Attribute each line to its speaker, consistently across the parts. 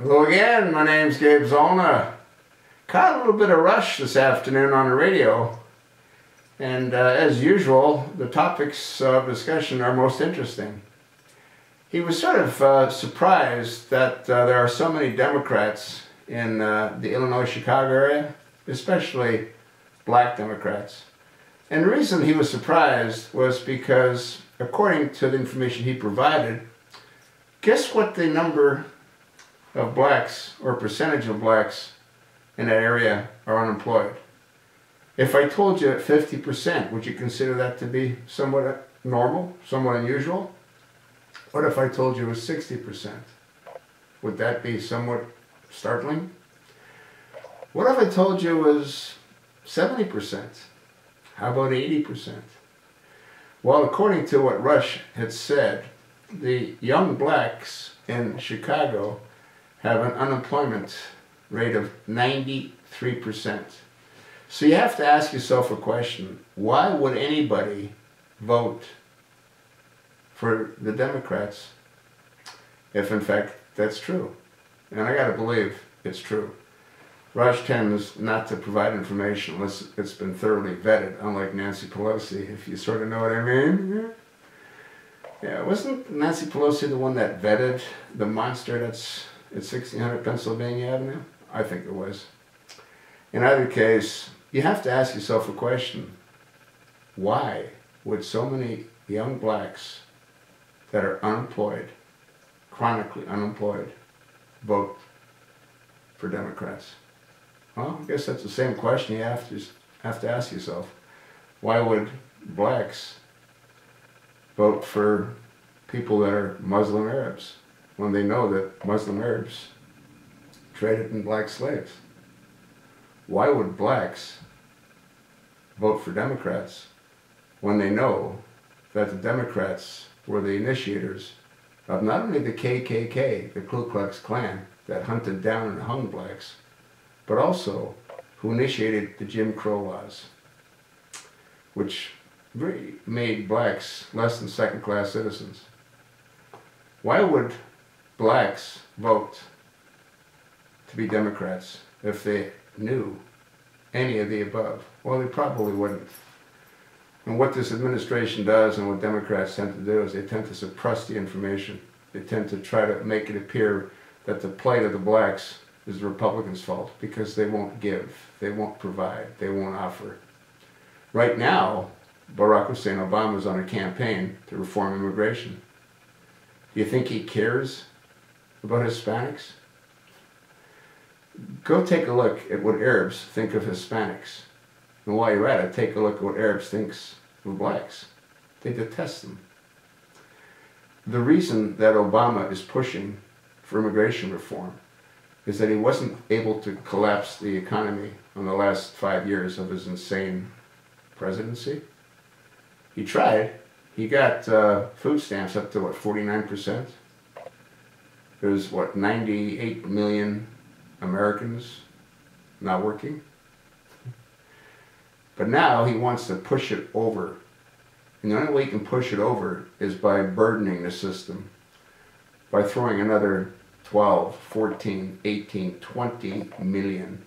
Speaker 1: Hello again, my name's Gabe Zollner. Caught a little bit of Rush this afternoon on the radio, and as usual, the topics of discussion are most interesting. He was sort of surprised that there are so many Democrats in the Illinois-Chicago area, especially black Democrats. And the reason he was surprised was because, according to the information he provided, guess what the number of blacks, or percentage of blacks in that area are unemployed? If I told you 50%, would you consider that to be somewhat normal, somewhat unusual? What if I told you it was 60%? Would that be somewhat startling? What if I told you it was 70%? How about 80%? Well, according to what Rush had said, the young blacks in Chicago have an unemployment rate of 93%. So you have to ask yourself a question. Why would anybody vote for the Democrats if in fact that's true? And I gotta believe it's true. Rush tends not to provide information unless it's been thoroughly vetted, unlike Nancy Pelosi, if you sort of know what I mean. Yeah, wasn't Nancy Pelosi the one that vetted the monster that's at 1600 Pennsylvania Avenue? I think it was. In either case, you have to ask yourself a question. Why would so many young blacks that are unemployed, chronically unemployed, vote for Democrats? Well, I guess that's the same question you have to ask yourself. Why would blacks vote for people that are Muslim Arabs when they know that Muslim Arabs traded in black slaves? Why would blacks vote for Democrats when they know that the Democrats were the initiators of not only the KKK, the Ku Klux Klan, that hunted down and hung blacks, but also who initiated the Jim Crow laws, which really made blacks less than second-class citizens? Why would blacks vote to be Democrats if they knew any of the above? Well, they probably wouldn't. And what this administration does and what Democrats tend to do is they tend to suppress the information. They tend to try to make it appear that the plight of the blacks is the Republicans' fault because they won't give, they won't provide, they won't offer. Right now, Barack Hussein Obama is on a campaign to reform immigration. Do you think he cares about Hispanics? Go take a look at what Arabs think of Hispanics. And while you're at it, take a look at what Arabs think of blacks. They detest them. The reason that Obama is pushing for immigration reform is that he wasn't able to collapse the economy in the last 5 years of his insane presidency. He tried. He got food stamps up to, what, 49%? There's, what, 98 million Americans not working? But now he wants to push it over. And the only way he can push it over is by burdening the system, by throwing another 12, 14, 18, 20 million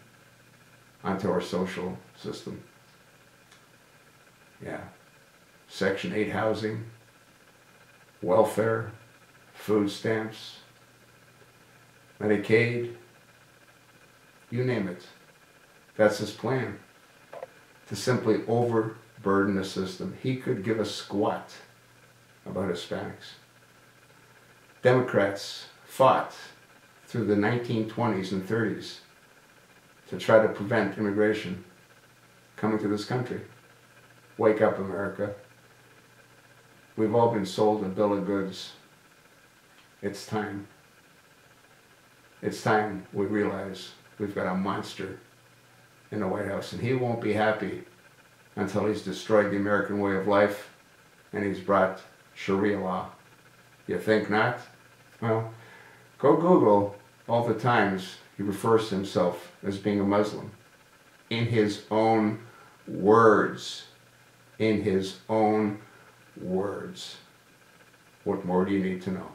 Speaker 1: onto our social system. Yeah. Section 8 housing, welfare, food stamps, Medicaid, you name it. That's his plan, to simply overburden the system. He could give a squat about Hispanics. Democrats fought through the 1920s and 30s to try to prevent immigration coming to this country. Wake up, America. We've all been sold a bill of goods. It's time. It's time we realize we've got a monster in the White House, and he won't be happy until he's destroyed the American way of life and he's brought Sharia law. You think not? Well, go Google all the times he refers to himself as being a Muslim. In his own words. In his own words. What more do you need to know?